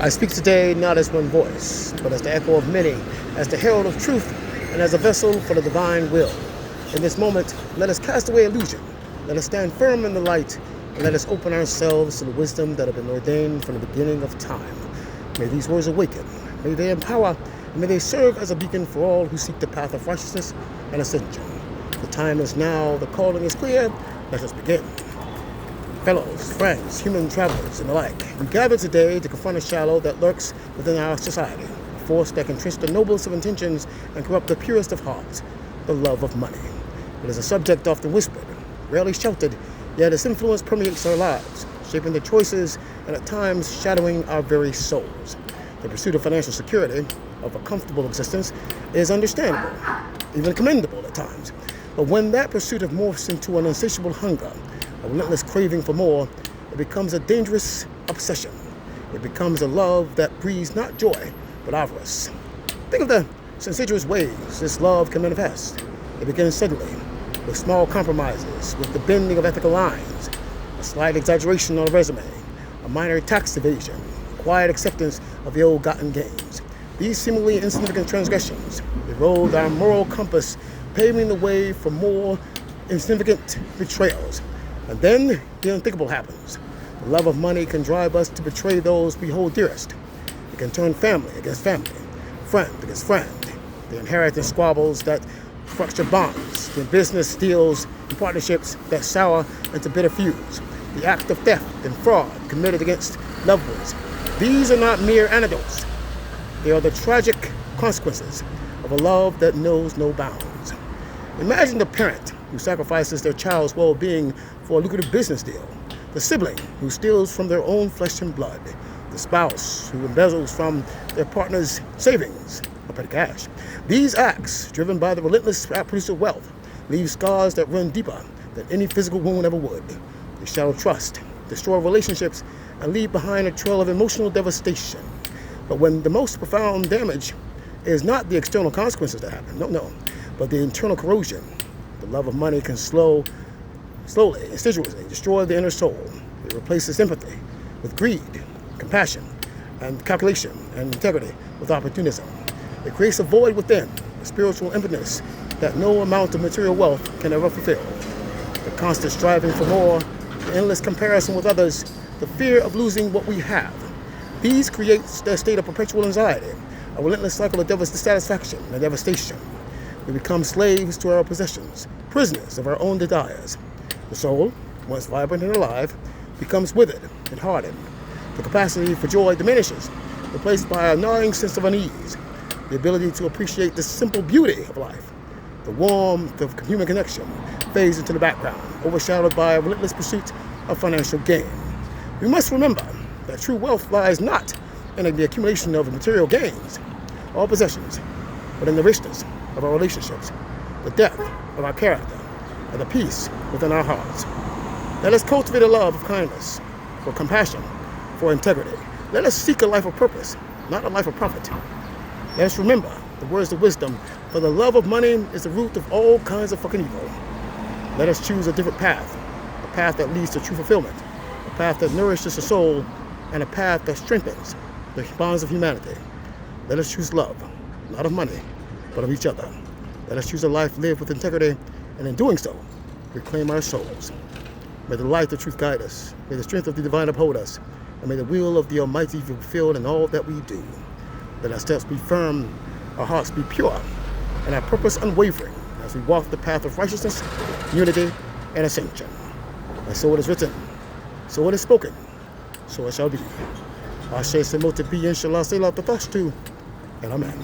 I speak today not as one voice, but as the echo of many, as the herald of truth, and as a vessel for the divine will. In this moment, let us cast away illusion. Let us stand firm in the light, and let us open ourselves to the wisdom that have been ordained from the beginning of time. May these words awaken, may they empower, and may they serve as a beacon for all who seek the path of righteousness and ascension. The time is now, the calling is clear, let us begin. Fellows, friends, human travelers, and the like, we gather today to confront a shadow that lurks within our society, a force that can twist the noblest of intentions and corrupt the purest of hearts, the love of money. It is a subject often whispered, rarely shouted, yet its influence permeates our lives, shaping the choices and at times shadowing our very souls. The pursuit of financial security, of a comfortable existence, is understandable, even commendable at times. But when that pursuit morphs into an insatiable hunger, a relentless craving for more, it becomes a dangerous obsession. It becomes a love that breeds not joy, but avarice. Think of the insidious ways this love can manifest. It begins suddenly, with small compromises, with the bending of ethical lines, a slight exaggeration on a resume, a minor tax evasion, quiet acceptance of the ill-gotten gains. These seemingly insignificant transgressions erode our moral compass, paving the way for more insignificant betrayals. And then the unthinkable happens. The love of money can drive us to betray those we hold dearest. It can turn family against family, friend against friend. The inheritance squabbles that fracture bonds, the business deals and partnerships that sour into bitter feuds, the act of theft and fraud committed against loved ones. These are not mere anecdotes. They are the tragic consequences of a love that knows no bounds. Imagine the parent who sacrifices their child's well-being for a lucrative business deal, the sibling who steals from their own flesh and blood, the spouse who embezzles from their partner's savings or petty cash. These acts, driven by the relentless pursuit of wealth, leave scars that run deeper than any physical wound ever would. They shadow trust, destroy relationships, and leave behind a trail of emotional devastation. But when the most profound damage is not the external consequences that happen, no, but the internal corrosion. The love of money can slowly, insidiously destroy the inner soul. It replaces empathy with greed, compassion, and calculation, and integrity with opportunism. It creates a void within, a spiritual emptiness that no amount of material wealth can ever fulfill. The constant striving for more, the endless comparison with others, the fear of losing what we have. These create a state of perpetual anxiety, a relentless cycle of dissatisfaction and devastation. We become slaves to our possessions, prisoners of our own desires. The soul, once vibrant and alive, becomes withered and hardened. The capacity for joy diminishes, replaced by a gnawing sense of unease. The ability to appreciate the simple beauty of life, the warmth of human connection, fades into the background, overshadowed by a relentless pursuit of financial gain. We must remember that true wealth lies not in the accumulation of material gains or possessions, but in the richness of our relationships, the depth of our character, and the peace within our hearts. Let us cultivate a love of kindness, for compassion, for integrity. Let us seek a life of purpose, not a life of profit. Let us remember the words of wisdom, for the love of money is the root of all kinds of fucking evil. Let us choose a different path, a path that leads to true fulfillment, a path that nourishes the soul, and a path that strengthens the bonds of humanity. Let us choose love, not of money, but of each other. Let us choose a life lived with integrity, and in doing so, reclaim our souls. May the light of truth guide us. May the strength of the divine uphold us. And may the will of the Almighty be fulfilled in all that we do. Let our steps be firm, our hearts be pure, and our purpose unwavering as we walk the path of righteousness, unity, and ascension. And so it is written, so it is spoken, so it shall be. Ashe se mote be inshallah, say la tatastu, and amen.